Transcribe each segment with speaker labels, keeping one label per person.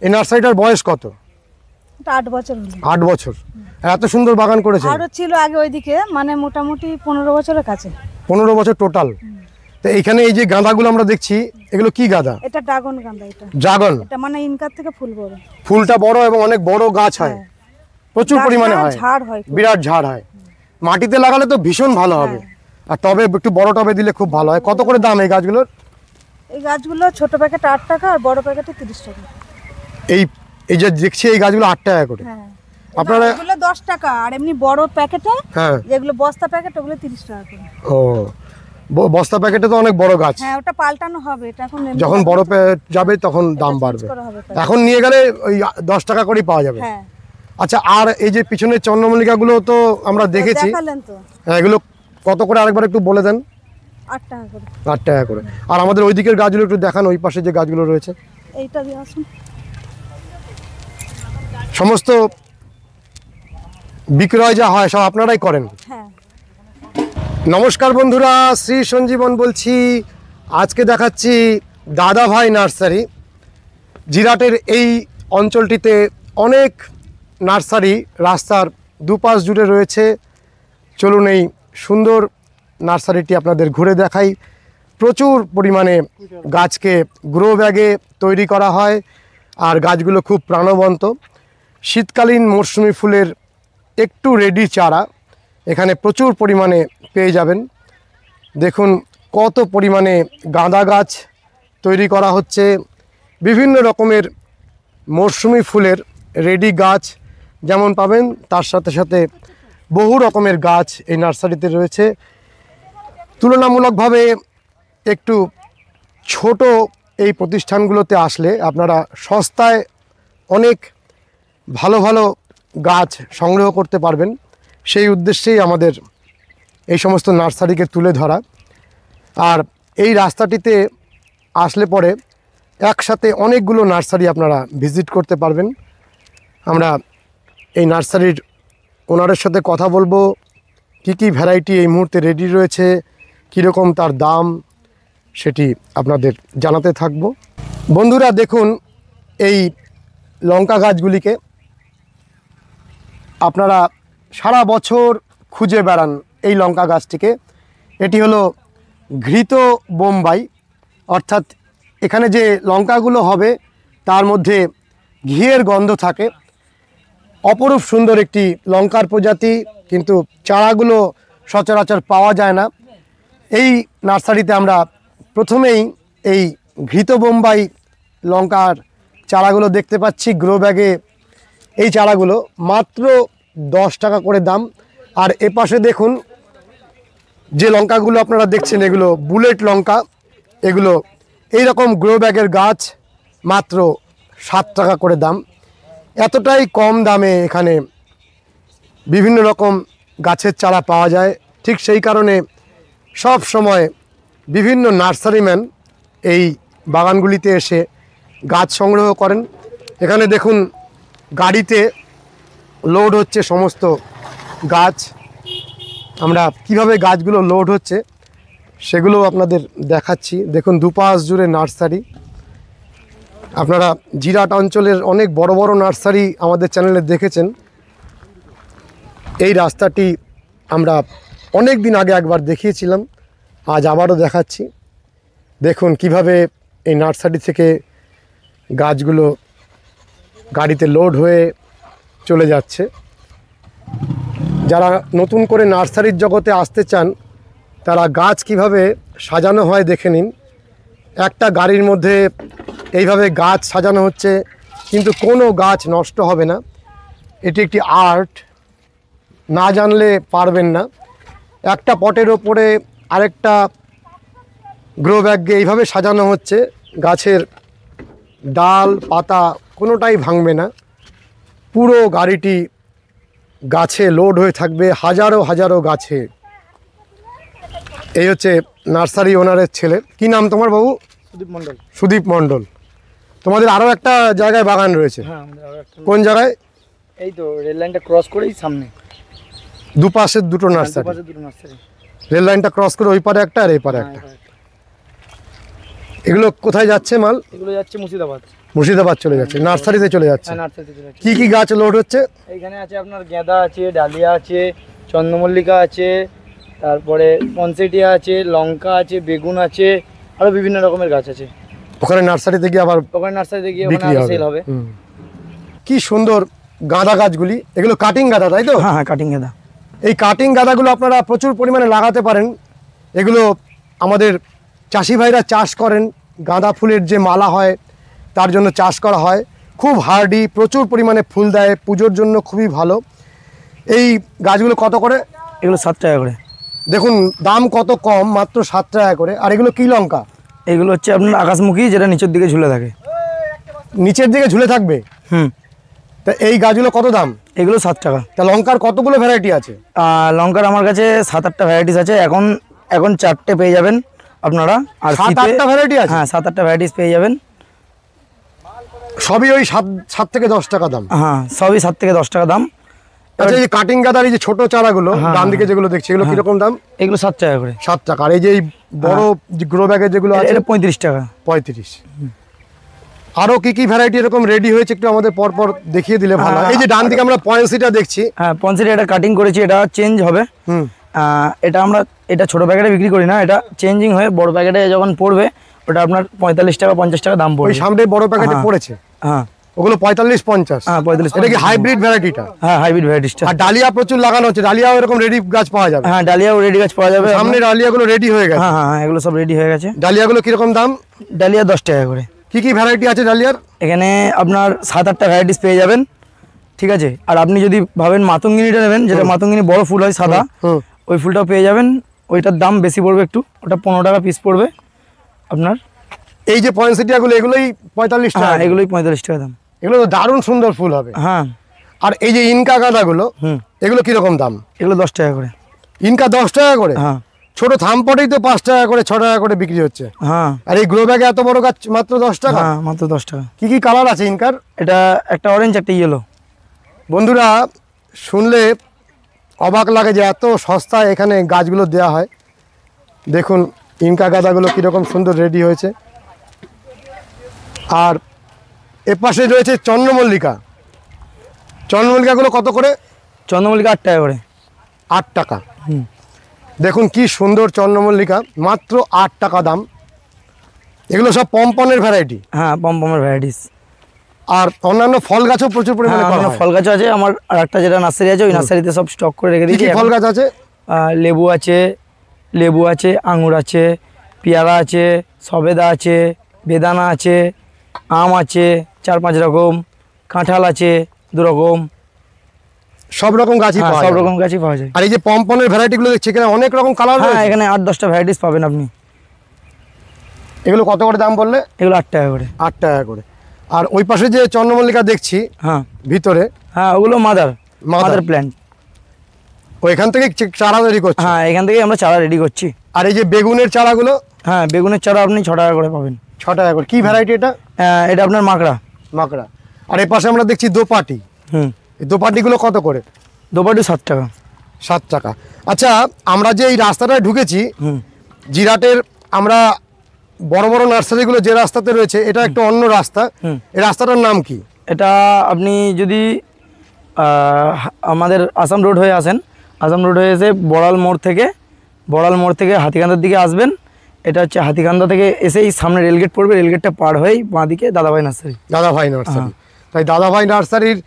Speaker 1: এই নার্সারিটার বয়স কত?
Speaker 2: 8 বছর হলো।
Speaker 1: 8 বছর। এত সুন্দর বাগান করেছে।
Speaker 2: আরো ছিল আগে ওইদিকে, মানে মোটামুটি 15 বছরের কাছে।
Speaker 1: 15 বছর টোটাল। তো এইখানে এই যে গাঁদাগুলো আমরা দেখছি, এগুলো কি গাঁদা?
Speaker 2: এটা ড্রাগন গাঁদা। এটা
Speaker 1: ড্রাগন।
Speaker 2: এটা মানে ইনকার থেকে ফুল বড়।
Speaker 1: ফুলটা বড় এবং অনেক বড় গাছ হয়, প্রচুর পরিমাণে হয়,
Speaker 2: ঝাড় হয়,
Speaker 1: বিরাট ঝাড় হয়। মাটিতে লাগালে তো ভীষণ ভালো হবে, আর টবে একটু বড় টবে দিলে খুব ভালো হয়। কত করে দাম এই গাছগুলোর?
Speaker 2: এই গাছগুলো ছোট প্যাকেট 8 টাকা আর বড় প্যাকেটে 30 টাকা।
Speaker 1: এই এই যে দেখছি এই গাছগুলো 8 টাকা করে।
Speaker 2: হ্যাঁ,
Speaker 1: আপনারা
Speaker 2: এগুলো 10 টাকা, আর এমনি বড় প্যাকেটে যেগুলো বস্তা প্যাকেট ওগুলো 30 টাকা করে।
Speaker 1: ও, বস্তা প্যাকেটে তো অনেক বড় গাছ।
Speaker 2: হ্যাঁ, ওটা পাল্টানো হবে। এটা এখন
Speaker 1: যখন বড় যাবে তখন দাম বাড়বে। এখন নিয়ে গেলে ওই 10 টাকা করেই পাওয়া যাবে।
Speaker 2: হ্যাঁ।
Speaker 1: আচ্ছা, আর এই যে পিছনের চন্দ্রমল্লিকাগুলো তো আমরা দেখেছি, এগুলো কত করে আরেকবার একটু বলে দেন।
Speaker 2: 8 টাকা করে।
Speaker 1: 8 টাকা করে। আর আমাদের ওই দিকের গাছগুলো একটু দেখান, ওই পাশে যে গাছগুলো রয়েছে।
Speaker 2: এইটা দিয়ে আসুন।
Speaker 1: সমস্ত বিক্রয় যা হয় সব আপনারাই করেন?
Speaker 2: হ্যাঁ।
Speaker 1: নমস্কার বন্ধুরা, শ্রী সঞ্জীবন বলছি। আজকে দেখাচ্ছি দাদা ভাই নার্সারি। জিরাটের এই অঞ্চলটিতে অনেক নার্সারি রাস্তার দুপাশ জুড়ে রয়েছে। চলুন এই সুন্দর নার্সারিটি আপনাদের ঘুরে দেখাই। প্রচুর পরিমাণে গাছকে গ্রো ব্যাগে তৈরি করা হয়, আর গাছগুলো খুব প্রাণবন্ত। শীতকালীন মরশুমি ফুলের একটু রেডি চারা এখানে প্রচুর পরিমাণে পেয়ে যাবেন। দেখুন কত পরিমাণে গাঁদা গাছ তৈরি করা হচ্ছে। বিভিন্ন রকমের মরশুমি ফুলের রেডি গাছ যেমন পাবেন, তার সাথে সাথে বহু রকমের গাছ এই নার্সারিতে রয়েছে। তুলনামূলকভাবে একটু ছোট এই প্রতিষ্ঠানগুলোতে আসলে আপনারা সস্তায় অনেক ভালো ভালো গাছ সংগ্রহ করতে পারবেন। সেই উদ্দেশ্যেই আমাদের এই সমস্ত নার্সারিকে তুলে ধরা। আর এই রাস্তাটিতে আসলে পরে একসাথে অনেকগুলো নার্সারি আপনারা ভিজিট করতে পারবেন। আমরা এই নার্সারির ওনারের সাথে কথা বলবো, কি কি ভ্যারাইটি এই মুহূর্তে রেডি রয়েছে, কীরকম তার দাম, সেটি আপনাদের জানাতে থাকব। বন্ধুরা দেখুন এই লঙ্কা গাছগুলিকে আপনারা সারা বছর খুঁজে বেড়ান এই লঙ্কা গাছটিকে। এটি হলো ঘৃত বোম্বাই, অর্থাৎ এখানে যে লঙ্কাগুলো হবে তার মধ্যে ঘিয়ের গন্ধ থাকে। অপরূপ সুন্দর একটি লঙ্কার প্রজাতি, কিন্তু চারাগুলো সচরাচর পাওয়া যায় না। এই নার্সারিতে আমরা প্রথমেই এই ঘৃত বোম্বাই লঙ্কার চারাগুলো দেখতে পাচ্ছি গ্রো ব্যাগে। এই চারাগুলো মাত্র 10 টাকা করে দাম। আর এপাশে দেখুন যে লঙ্কাগুলো আপনারা দেখছেন, এগুলো বুলেট লঙ্কা। এগুলো এই রকম গ্রো ব্যাগের গাছ মাত্র 7 টাকা করে দাম। এতটাই কম দামে এখানে বিভিন্ন রকম গাছের চারা পাওয়া যায়। ঠিক সেই কারণে সব সময় বিভিন্ন নার্সারিম্যান এই বাগানগুলিতে এসে গাছ সংগ্রহ করেন। এখানে দেখুন গাড়িতে লোড হচ্ছে সমস্ত গাছ। আমরা কিভাবে গাছগুলো লোড হচ্ছে সেগুলো আপনাদের দেখাচ্ছি। দেখুন দুপাশ জুড়ে নার্সারি। আপনারা জিরাট অঞ্চলের অনেক বড় বড় নার্সারি আমাদের চ্যানেলে দেখেছেন। এই রাস্তাটি আমরা অনেক দিন আগে একবার দেখিয়েছিলাম, আজ আবারও দেখাচ্ছি। দেখুন কিভাবে এই নার্সারি থেকে গাছগুলো গাড়িতে লোড হয়ে চলে যাচ্ছে। যারা নতুন করে নার্সারির জগতে আসতে চান তারা গাছ কিভাবে সাজানো হয় দেখে নিন। একটা গাড়ির মধ্যে এইভাবে গাছ সাজানো হচ্ছে, কিন্তু কোনো গাছ নষ্ট হবে না। এটি একটি আর্ট, না জানলে পারবেন না। একটা পটের ওপরে আরেকটা গ্রো ব্যাগে এইভাবে সাজানো হচ্ছে, গাছের ডাল পাতা কোনোটাই ভাঙবে না। পুরো গাড়িটি গাছে লোড হয়ে থাকবে, হাজারো হাজারো গাছে। এই হচ্ছে নার্সারি ওনারের ছেলে। কি নাম তোমার বাবু?
Speaker 3: সুদীপ মণ্ডল।
Speaker 1: সুদীপ মণ্ডল। তোমাদের আরও একটা জায়গায় বাগান রয়েছে?
Speaker 3: হ্যাঁ, আমাদের আরো একটা।
Speaker 1: কোন জায়গায়?
Speaker 3: এই তো রেল লাইনটা ক্রস করেই সামনে
Speaker 1: দুপাশের দুটো নার্সারি।
Speaker 3: দুপাশে দুটো নার্সারি।
Speaker 1: রেল লাইনটা ক্রস করে ওই পারে একটা আর এই পারে একটা। এগুলো কোথায় যাচ্ছে মাল?
Speaker 3: এগুলো যাচ্ছে মুর্শিদাবাদ।
Speaker 1: মুর্শিদাবাদ চলে যাচ্ছে, নার্সারিতে চলে যাচ্ছে।
Speaker 3: হ্যাঁ নার্সারিতে চলে যাচ্ছে।
Speaker 1: কি কি গাছ লোড হচ্ছে?
Speaker 3: এইখানে আছে আপনার গাঁদা আছে, ডালিয়া আছে, চন্দ্রমল্লিকা আছে, তারপরে পনসেটিয়া আছে, লঙ্কা আছে, বেগুন আছে, আরও বিভিন্ন রকমের গাছ আছে।
Speaker 1: ওখানে নার্সারিতে গিয়ে আবার
Speaker 3: ওখানে নার্সারিতে গিয়ে
Speaker 1: বিক্রি
Speaker 3: ওখানে সেল হবে।
Speaker 1: কি সুন্দর গাঁদা গাছগুলি, এগুলো কাটিং গাঁদা তাই তো?
Speaker 3: হ্যাঁ হ্যাঁ কাটিং গাঁদা।
Speaker 1: এই কাটিং গাঁদাগুলো আপনারা প্রচুর পরিমাণে লাগাতে পারেন। এগুলো আমাদের চাষি ভাইরা চাষ করেন, গাঁদা ফুলের যে মালা হয় তার জন্য চাষ করা হয়। খুব হার্ডি, প্রচুর পরিমাণে ফুল দেয়, পুজোর জন্য খুবই ভালো। এই গাছগুলো কত করে?
Speaker 3: এগুলো 7 টাকা করে।
Speaker 1: দেখুন দাম কত কম, মাত্র 7 টাকা করে। আর এগুলো কি লঙ্কা?
Speaker 3: এগুলো হচ্ছে আপনার আকাশমুখী, যেটা নিচের দিকে ঝুলে থাকে।
Speaker 1: নিচের দিকে ঝুলে থাকবে? তা এই গাছগুলো কত দাম?
Speaker 3: এগুলো 7 টাকা।
Speaker 1: তা লঙ্কার কতগুলো ভ্যারাইটি আছে?
Speaker 3: লঙ্কার আমার কাছে 7-8টা ভ্যারাইটিস আছে। এখন 4টে পেয়ে যাবেন আপনারা। আর
Speaker 1: 7-8টা ভ্যারাইটি আছে?
Speaker 3: হ্যাঁ 7-8টা ভ্যারাইটিস পেয়ে যাবেন।
Speaker 1: সবই ওই 7 থেকে 10 টাকা দাম?
Speaker 3: হ্যাঁ সবই 7 থেকে 10 টাকা দাম।
Speaker 1: আচ্ছা এই কাটিং গাদার এই যে ছোট চারাগুলো ডান দিকে যেগুলো দেখছি, এগুলো কিরকম দাম?
Speaker 3: এগুলো 7 টাকা করে।
Speaker 1: 7 টাকা। আর এই যে এই বড় গ্রো ব্যাগের যেগুলো আছে?
Speaker 3: এটা 35 টাকা।
Speaker 1: 35। আরো কি কি ভ্যারাইটি এরকম রেডি হয়েছে একটু আমাদের পরপর দেখিয়ে দিলে ভালো হয়। এই যে ডান দিকে আমরা পয়েন্সিটা দেখছি।
Speaker 3: হ্যাঁ পয়েন্সিটা এটা কাটিং করেছি, এটা চেঞ্জ হবে। এটা ছোট প্যাকেটে বিক্রি করি না, এটা চেঞ্জিং হয়ে বড় প্যাকেটে যখন পড়বে ওটা আপনার 45 টাকা 50 টাকা দাম পড়বে।
Speaker 1: ওই সামনে বড় প্যাকেটে পড়েছে?
Speaker 3: হ্যাঁ
Speaker 1: ওগুলো 45-50?
Speaker 3: হ্যাঁ 45।
Speaker 1: এটা কি হাইব্রিড ভ্যারাইটিটা?
Speaker 3: হ্যাঁ হাইব্রিড ভ্যারাইটিটা।
Speaker 1: আর ডালিয়া প্রচুর লাগানো হচ্ছে, ডালিয়াও এরকম রেডি গাছ পাওয়া যাবে?
Speaker 3: হ্যাঁ ডালিয়াও রেডি গাছ পাওয়া যাবে।
Speaker 1: সামনে ডালিয়াগুলো রেডি হয়ে গেছে?
Speaker 3: হ্যাঁ হ্যাঁ এগুলো সব রেডি হয়ে গেছে।
Speaker 1: ডালিয়াগুলো কিরকম দাম?
Speaker 3: ডালিয়া 10 টাকা করে।
Speaker 1: কি কি ভ্যারাইটি আছে ডালিয়ার?
Speaker 3: এখানে আপনার 7-8টা ভ্যারাইটিস পেয়ে যাবেন, ঠিক আছে। আর আপনি যদি ভাবেন মাতঙ্গিনীটা নেবেন, যেটা মাতঙ্গিনী বড় ফুল হয় সাদা, ওই ফুলটাও পেয়ে যাবেন। ওইটার দাম বেশি পড়বে একটু, ওটা 15 টাকা পিস পড়বে আপনার।
Speaker 1: এই যে পয়েন্সিটিয়াগুলো এগুলোই 45 টাকা?
Speaker 3: হ্যাঁ এগুলোই 45 টাকা দাম।
Speaker 1: এগুলো তো দারুণ সুন্দর ফুল হবে।
Speaker 3: হ্যাঁ।
Speaker 1: আর এই যে ইনকা গাঁদাগুলো, এগুলো কিরকম দাম?
Speaker 3: এগুলো 10 টাকা করে।
Speaker 1: ইনকা 10 টাকা করে?
Speaker 3: হ্যাঁ।
Speaker 1: ছোট থামপটেই তো 5 টাকা করে 6 টাকা করে বিক্রি হচ্ছে।
Speaker 3: হ্যাঁ।
Speaker 1: আর এই গ্রো ব্যাগে এত বড় গাছ মাত্র 10 টাকা?
Speaker 3: হ্যাঁ মাত্র 10 টাকা।
Speaker 1: কি কি কালার আছে ইনকার?
Speaker 3: এটা একটা অরেঞ্জ, একটা ইয়েলো।
Speaker 1: বন্ধুরা শুনলে অবাক লাগে যে এত সস্তায় এখানে গাছগুলো দেওয়া হয়। দেখুন ইনকা গাঁদাগুলো কীরকম সুন্দর রেডি হয়েছে। আর এপাশে রয়েছে চন্দ্রমল্লিকা। চন্দ্রমল্লিকাগুলো কত করে?
Speaker 3: চন্দ্রমল্লিকা 8 টাকা করে।
Speaker 1: 8 টাকা। দেখুন কি সুন্দর চন্দ্রমল্লিকা, মাত্র 8 টাকা দাম। এগুলো সব পমপনের ভ্যারাইটি?
Speaker 3: হ্যাঁ পমপমের ভ্যারাইটিস।
Speaker 1: আর অন্যান্য ফল গাছও প্রচুর পরিমাণে করা হয়?
Speaker 3: ফল গাছও আছে আমার, আর একটা যেটা নার্সারি আছে ওই নার্সারিতে সব স্টক করে রেখে দিয়েছি।
Speaker 1: কি ফল গাছ আছে?
Speaker 3: লেবু আছে, আঙুর আছে, পেয়ারা আছে, সবেদা আছে, বেদানা আছে, আম আছে 4-5 রকম, কাঁঠাল আছে 2 রকম।
Speaker 1: সব রকম গাছই পাওয়া যায়?
Speaker 3: সব রকম গাছই পাওয়া যায়।
Speaker 1: আর এই যে পমপনের ভ্যারাইটিগুলো দেখছি এখানে অনেক রকম কালার রয়েছে?
Speaker 3: হ্যাঁ এখানে 8-10টা ভ্যারাইটিস পাবেন আপনি।
Speaker 1: এগুলো কত করে দাম বললে?
Speaker 3: এগুলো 8 টাকা করে।
Speaker 1: 8 টাকা করে। আর ওই পাশে যে চন্দ্রমল্লিকা দেখছি
Speaker 3: হ্যাঁ
Speaker 1: ভিতরে,
Speaker 3: হ্যাঁ ওগুলো মাদার প্ল্যান্ট।
Speaker 1: ওইখান থেকে চারা তৈরি করছি?
Speaker 3: হ্যাঁ এখান থেকে আমরা চারা রেডি করছি।
Speaker 1: আর এই যে বেগুনের চারাগুলো?
Speaker 3: হ্যাঁ বেগুনের চারা আপনি 6 টাকা করে পাবেন।
Speaker 1: 6 টাকা করে। কি ভ্যারাইটি এটা?
Speaker 3: এটা আপনার মাকড়া।
Speaker 1: মাকড়া। আর এই পাশে আমরা দেখছি দোপাটি। এই দোপাটিগুলো কত করে?
Speaker 3: দোপাটি 7 টাকা।
Speaker 1: 7 টাকা। আচ্ছা আমরা যে এই রাস্তাটায় ঢুকেছি জিরাটের, আমরা বড় বড় নার্সারিগুলো যে রাস্তাতে রয়েছে এটা একটু অন্য রাস্তা, এই রাস্তাটার নাম কি?
Speaker 3: এটা আপনি যদি আমাদের আসাম রোড হয়ে আসেন, আসাম রোড হয়ে এসে বড়াল মোড় থেকে হাতিকান্দার দিকে আসবেন। এটা হচ্ছে হাতিকান্দা থেকে এসেই সামনে রেলগেট পড়বে, রেলগেটটা পার হয়েই বাঁ দিকে দাদাভাই নার্সারি।
Speaker 1: দাদাভাই নার্সারি। তাই দাদাভাই নার্সারির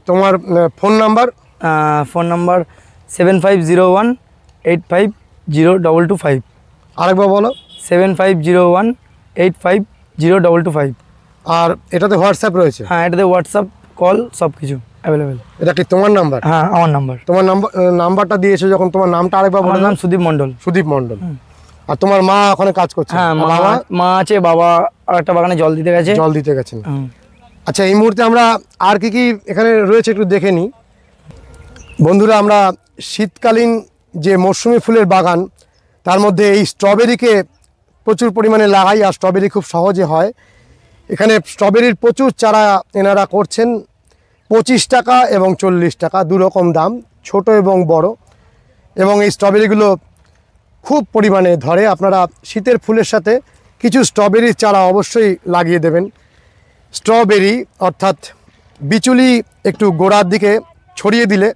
Speaker 1: তোমার ফোন নাম্বার?
Speaker 3: Phone number 7501850225।
Speaker 1: আরেকবার বলো।
Speaker 3: 7501850225।
Speaker 1: আর এটাতে হোয়াটসঅ্যাপ রয়েছে?
Speaker 3: হ্যাঁ এটাতে হোয়াটসঅ্যাপ, কল সব কিছু অ্যাভেলেবেল।
Speaker 1: এটা কি তোমার নাম্বার?
Speaker 3: হ্যাঁ আমার নাম্বার।
Speaker 1: তোমার নাম্বারটা দিয়েছো যখন, তোমার নামটা আরেকবার বলো।
Speaker 3: আমার নাম সুদীপ মণ্ডল।
Speaker 1: সুদীপ মণ্ডল। আর তোমার মা ওখানে কাজ করছে?
Speaker 3: হ্যাঁ মা আছে, বাবা আর একটা বাগানে জল দিতে গেছেন। আচ্ছা
Speaker 1: এই মুহূর্তে আমরা আর কি কি এখানে রয়েছে একটু দেখে নিই। বন্ধুরা আমরা শীতকালীন যে মৌসুমি ফুলের বাগান তার মধ্যে এই স্ট্রবেরিকে প্রচুর পরিমাণে লাগাই, আর স্ট্রবেরি খুব সহজে হয়। এখানে স্ট্রবেরির প্রচুর চারা এনারা করছেন। 25 টাকা এবং 40 টাকা, 2 রকম দাম, ছোট এবং বড়। এবং এই স্ট্রবেরিগুলো খুব পরিমাণে ধরে। আপনারা শীতের ফুলের সাথে কিছু স্ট্রবেরির চারা অবশ্যই লাগিয়ে দেবেন। স্ট্রবেরি অর্থাৎ বিচুলি একটু গোড়ার দিকে ছড়িয়ে দিলে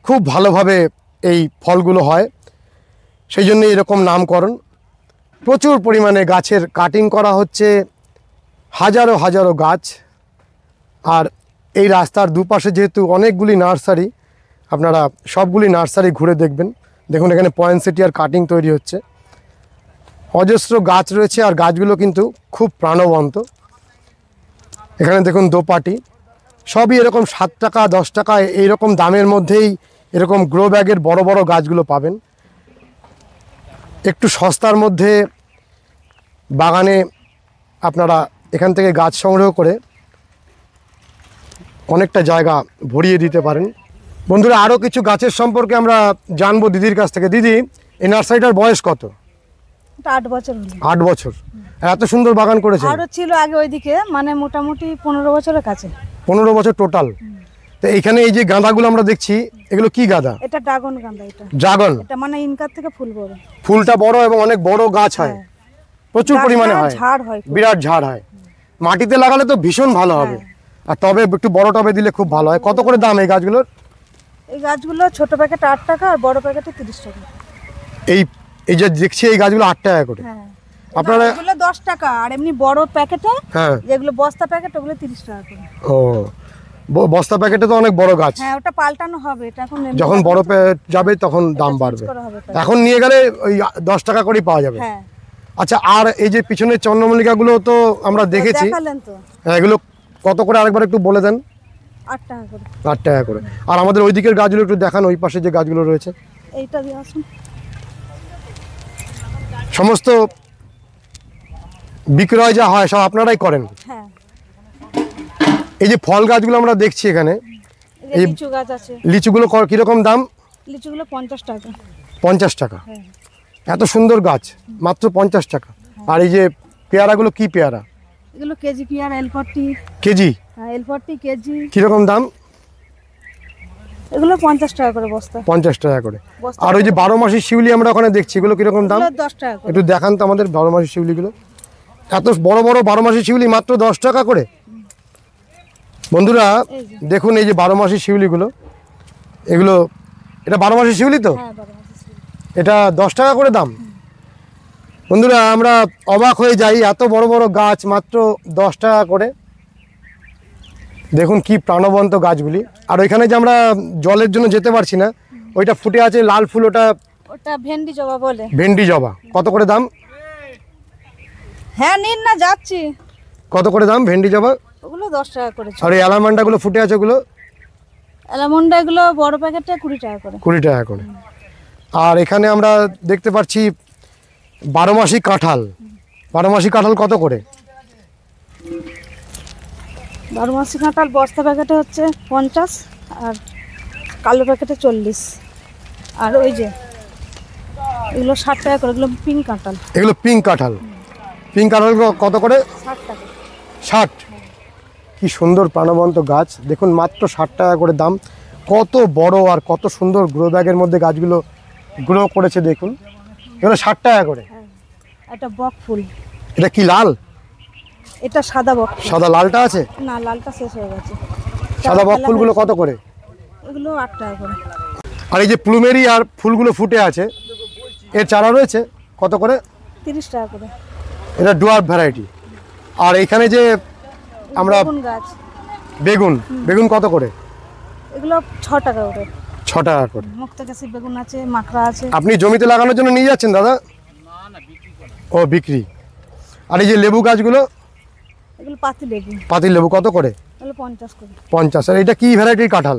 Speaker 1: খুব ভালোভাবে এই ফলগুলো হয়, সেই জন্য এরকম নামকরণ। প্রচুর পরিমাণে গাছের কাটিং করা হচ্ছে, হাজারো হাজারো গাছ। আর এই রাস্তার দুপাশে যেহেতু অনেকগুলি নার্সারি, আপনারা সবগুলি নার্সারি ঘুরে দেখবেন। দেখুন এখানে পয়েন্টসেটিয়ার কাটিং তৈরি হচ্ছে, অজস্র গাছ রয়েছে আর গাছগুলো কিন্তু খুব প্রাণবন্ত। এখানে দেখুন দোপাটি, সবই এরকম 7 টাকা 10 টাকা এইরকম দামের মধ্যেই এরকম গ্রো ব্যাগের বড় বড় গাছগুলো পাবেন। একটু সস্তার মধ্যে বাগানে আপনারা এখান থেকে গাছ সংগ্রহ করে অনেকটা জায়গা ভরিয়ে দিতে পারেন। বন্ধুরা, আরও কিছু গাছের সম্পর্কে আমরা জানবো দিদির কাছ থেকে। দিদি, এই নার্সারিটার বয়স কত?
Speaker 2: 8 বছর হলো।
Speaker 1: 8 বছর। এত সুন্দর বাগান করেছে?
Speaker 2: আরো ছিল আগে ওইদিকে, মানে মোটামুটি 15 বছরের কাছে।
Speaker 1: 15 বছর টোটাল। তো এইখানে এই যে গাঁদাগুলো আমরা দেখছি, এগুলো কি গাঁদা?
Speaker 2: এটা ড্রাগন গাঁদা। এটা
Speaker 1: ড্রাগন,
Speaker 2: এটা মানে ইনকার থেকে ফুল বড়,
Speaker 1: ফুলটা বড় এবং অনেক বড় গাছ হয়, প্রচুর পরিমাণে হয়,
Speaker 2: ঝাড় হয়,
Speaker 1: বিরাট ঝাড় হয়। মাটিতে লাগালে তো ভীষণ ভালো হবে, আর টবে একটু বড় টবে দিলে খুব ভালো হয়। কত করে দাম এই গাছগুলোর?
Speaker 2: এই গাছগুলো ছোট প্যাকেট 8 টাকা আর বড় প্যাকেটে 30 টাকা।
Speaker 1: এই যে দেখছি এই গাছগুলো 8 টাকা করে।
Speaker 2: হ্যাঁ,
Speaker 1: আপনারা
Speaker 2: এগুলো 10 টাকা, আর এমনি বড় প্যাকেটে যেগুলো বস্তা প্যাকেট ওগুলো 30 টাকা করে।
Speaker 1: ও, বস্তা প্যাকেটে তো অনেক বড় গাছ।
Speaker 2: হ্যাঁ, ওটা পাল্টানো হবে। এটা এখন
Speaker 1: যখন বড় যাবে তখন দাম বাড়বে। এখন নিয়ে গেলে ওই 10 টাকা করেই পাওয়া যাবে।
Speaker 2: হ্যাঁ।
Speaker 1: আচ্ছা, আর এই যে পিছনের চন্দ্রমল্লিকাগুলো তো আমরা দেখেছি, এগুলো কত করে আরেকবার একটু বলে দেন।
Speaker 2: 8 টাকা করে।
Speaker 1: 8 টাকা করে। আর আমাদের ওই দিকের গাছগুলো একটু দেখান, ওই পাশে যে গাছগুলো রয়েছে।
Speaker 2: এইটা দিয়ে আসুন।
Speaker 1: সমস্ত বিক্রয় যা হয় সব আপনারাই করেন?
Speaker 2: হ্যাঁ।
Speaker 1: এই যে ফল গাছগুলো আমরা দেখছি এখানে,
Speaker 2: এই লিচু গাছ আছে।
Speaker 1: লিচুগুলো কিরকম দাম?
Speaker 2: লিচুগুলো 50 টাকা।
Speaker 1: 50 টাকা?
Speaker 2: হ্যাঁ।
Speaker 1: এত সুন্দর গাছ, মাত্র 50 টাকা। আর এই যে পেয়ারাগুলো কি পেয়ারা?
Speaker 2: এগুলো কেজি পেয়ারা, L40
Speaker 1: কেজি।
Speaker 2: হ্যাঁ, L40 কেজি।
Speaker 1: কিরকম দাম?
Speaker 2: এগুলো 50 টাকা করে বস্তা।
Speaker 1: 50 টাকা করে। আর ওই যে 12 মাসি শিউলি আমরা ওখানে দেখছি, এগুলো কিরকম দাম?
Speaker 2: 10 টাকা করে।
Speaker 1: একটু দেখান তো আমাদের 12 মাসি শিউলিগুলো। এত বড় বড় 12 মাসি শিউলি মাত্র 10 টাকা করে। বন্ধুরা দেখুন, এই যে 12 মাসি শিউলিগুলো, এগুলো, এটা 12 মাসি শিউলি তো?
Speaker 2: হ্যাঁ, 12 মাসি শিউলি।
Speaker 1: এটা 10 টাকা করে দাম। বন্ধুরা, আমরা অবাক হয়ে যাই, এত বড় বড় গাছ মাত্র 10 টাকা করে। দেখুন কি প্রাণবন্ত গাছগুলি। আর ওইখানে যে আমরা জলের জন্য যেতে পারছি না, ওইটা ফুটে আছে লাল ফুল,
Speaker 2: ওটা ভেন্ডি জবা বলে।
Speaker 1: ভেন্ডি জবা। কত করে দাম?
Speaker 2: হ্যাঁ, নিন না, যাচ্ছি।
Speaker 1: কত করে দাম ভেন্ডি জবা?
Speaker 2: ওগুলো 10 টাকা করে।
Speaker 1: আর এই অ্যালামান্ডাগুলো ফুটে আছে, ওগুলো?
Speaker 2: অ্যালামন্ডা এগুলো বড় প্যাকেটে 20 টাকা করে।
Speaker 1: 20 টাকা করে। আর এখানে আমরা দেখতে পাচ্ছি 12 মাসি কাঁঠাল। 12 মাসি কাঁঠাল কত করে?
Speaker 2: 12 মাসি কাঁঠাল বস্তা প্যাকেটে হচ্ছে 50, আর কালো প্যাকেটে 40। আর ওই যে এগুলো 60 টাকা করে। এগুলো পিঙ্ক কাঁঠাল।
Speaker 1: এগুলো পিঙ্ক কাঁঠাল। পিঙ্ক কাঁঠাল কত করে?
Speaker 2: 60 টাকা।
Speaker 1: 60। কি সুন্দর প্রাণবন্ত গাছ, দেখুন মাত্র 60 টাকা করে দাম। কত বড় আর কত সুন্দর গ্রো ব্যাগের মধ্যে গাছগুলো গ্রো করেছে দেখুন। এগুলো 60 টাকা করে।
Speaker 2: এটা বক ফুল।
Speaker 1: এটা কি লাল?
Speaker 2: এটা সাদা বক ফুল।
Speaker 1: সাদা লালটা আছে?
Speaker 2: না, লালটা শেষ হয়ে গেছে।
Speaker 1: সাদা বক ফুলগুলো কত করে?
Speaker 2: এগুলো 8 টাকা করে।
Speaker 1: আর এই যে প্লুমেরি আর ফুলগুলো ফুটে আছে, এর চারা রয়েছে কত করে?
Speaker 2: 30 টাকা করে।
Speaker 1: এটা ডুয়ার্ফ ভ্যারাইটি। আর এখানে যে আমরা
Speaker 2: গাছ,
Speaker 1: বেগুন কত করে?
Speaker 2: এগুলো 6 টাকা করে।
Speaker 1: 6 টাকা করে।
Speaker 2: মুক্তকাশী বেগুন আছে, মাকড়া আছে।
Speaker 1: আপনি জমিতে লাগানোর জন্য নিয়ে যাচ্ছেন দাদা? ও, বিক্রি। আর এই যে লেবু গাছগুলো?
Speaker 2: এগুলো পাতি লেবু।
Speaker 1: পাতি লেবু কত করে?
Speaker 2: এগুলো 50 করে।
Speaker 1: 50। আর এটা কি ভ্যারাইটির কাঁঠাল?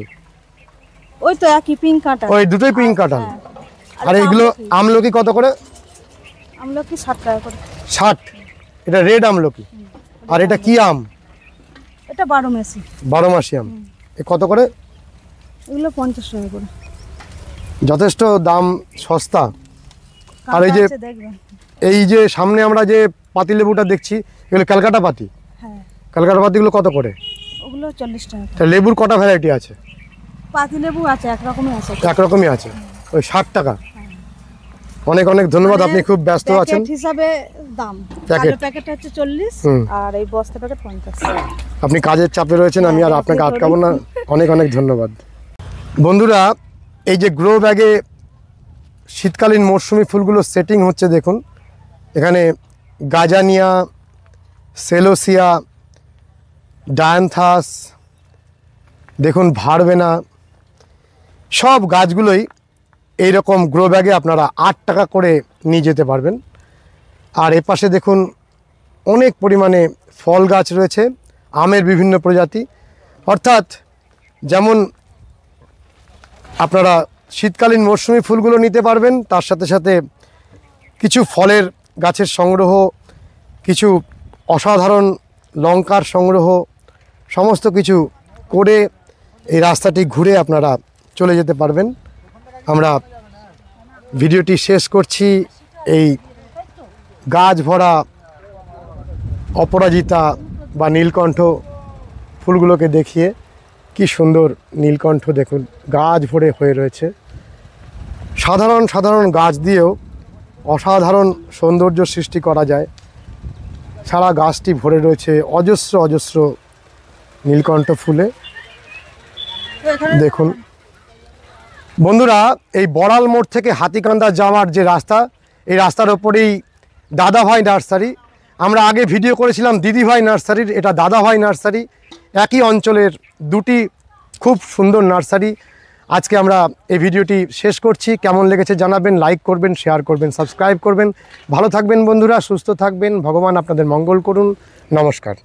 Speaker 2: ওই তো একই পিঙ্ক কাঁঠাল।
Speaker 1: ওই দুটোই পিঙ্ক কাঁঠাল। আর এইগুলো আমলকি কত করে?
Speaker 2: আমলকি 60 টাকা করে।
Speaker 1: 60। এটা রেড আমলকি। আর এটা কি আম?
Speaker 2: এটা 12 মাসি।
Speaker 1: 12 মাসি আম। এ কত করে?
Speaker 2: এগুলো 50 টাকা করে।
Speaker 1: যথেষ্ট দাম, সস্তা। আর এই যে সামনে আমরা যে পাতি লেবুটা দেখছি, এগুলো ক্যালকাটা পাতি।
Speaker 2: হ্যাঁ।
Speaker 1: ক্যালকাটা পাতিগুলো কত করে?
Speaker 2: ওগুলো 40 টাকা।
Speaker 1: তা লেবুর কটা ভ্যারাইটি আছে?
Speaker 2: পাতি লেবু আছে, একরকমই আছে।
Speaker 1: একরকমই আছে, ওই 60 টাকা। অনেক অনেক ধন্যবাদ, আপনি খুব ব্যস্ত আছেন।
Speaker 2: প্যাকেট হিসাবে দাম,
Speaker 1: প্যাকেট।
Speaker 2: কালো প্যাকেট হচ্ছে 40 আর এই বস্তা প্যাকেট 50।
Speaker 1: আপনি কাজের চাপে রয়েছেন, আমি আর আপনাকে আটকাবো না। অনেক অনেক ধন্যবাদ। বন্ধুরা, এই যে গ্রো ব্যাগে শীতকালীন মরশুমি ফুলগুলো সেটিং হচ্ছে দেখুন। এখানে গাজানিয়া, সেলোসিয়া, ডায়ান্থাস, দেখুন ভারবেনা, সব গাছগুলোই এই রকম গ্রো ব্যাগে আপনারা 8 টাকা করে নিয়ে যেতে পারবেন। আর এপাশে দেখুন অনেক পরিমাণে ফল গাছ রয়েছে, আমের বিভিন্ন প্রজাতি। অর্থাৎ যেমন আপনারা শীতকালীন মরশুমি ফুলগুলো নিতে পারবেন, তার সাথে সাথে কিছু ফলের গাছের সংগ্রহ, কিছু অসাধারণ লঙ্কার সংগ্রহ, সমস্ত কিছু করে এই রাস্তাটি ঘুরে আপনারা চলে যেতে পারবেন। আমরা ভিডিওটি শেষ করছি এই গাছ ভরা অপরাজিতা বা নীলকণ্ঠ ফুলগুলোকে দেখিয়ে। কি সুন্দর নীলকণ্ঠ দেখুন, গাছ ভরে হয়ে রয়েছে। সাধারণ সাধারণ গাছ দিয়েও অসাধারণ সৌন্দর্য সৃষ্টি করা যায়। সারা গাছটি ভরে রয়েছে অজস্র অজস্র নীলকণ্ঠ ফুলে। দেখুন বন্ধুরা, এই বড়াল মোড় থেকে হাতিকান্দা যাওয়ার যে রাস্তা, এই রাস্তার ওপরেই দাদাভাই নার্সারি। আমরা আগে ভিডিও করেছিলাম দিদিভাই নার্সারির, এটা দাদাভাই নার্সারি। একই অঞ্চলের দুটি খুব সুন্দর নার্সারি। আজকে আমরা এই ভিডিওটি শেষ করছি। কেমন লেগেছে জানাবেন, লাইক করবেন, শেয়ার করবেন, সাবস্ক্রাইব করবেন। ভালো থাকবেন বন্ধুরা, সুস্থ থাকবেন, ভগবান আপনাদের মঙ্গল করুন। নমস্কার।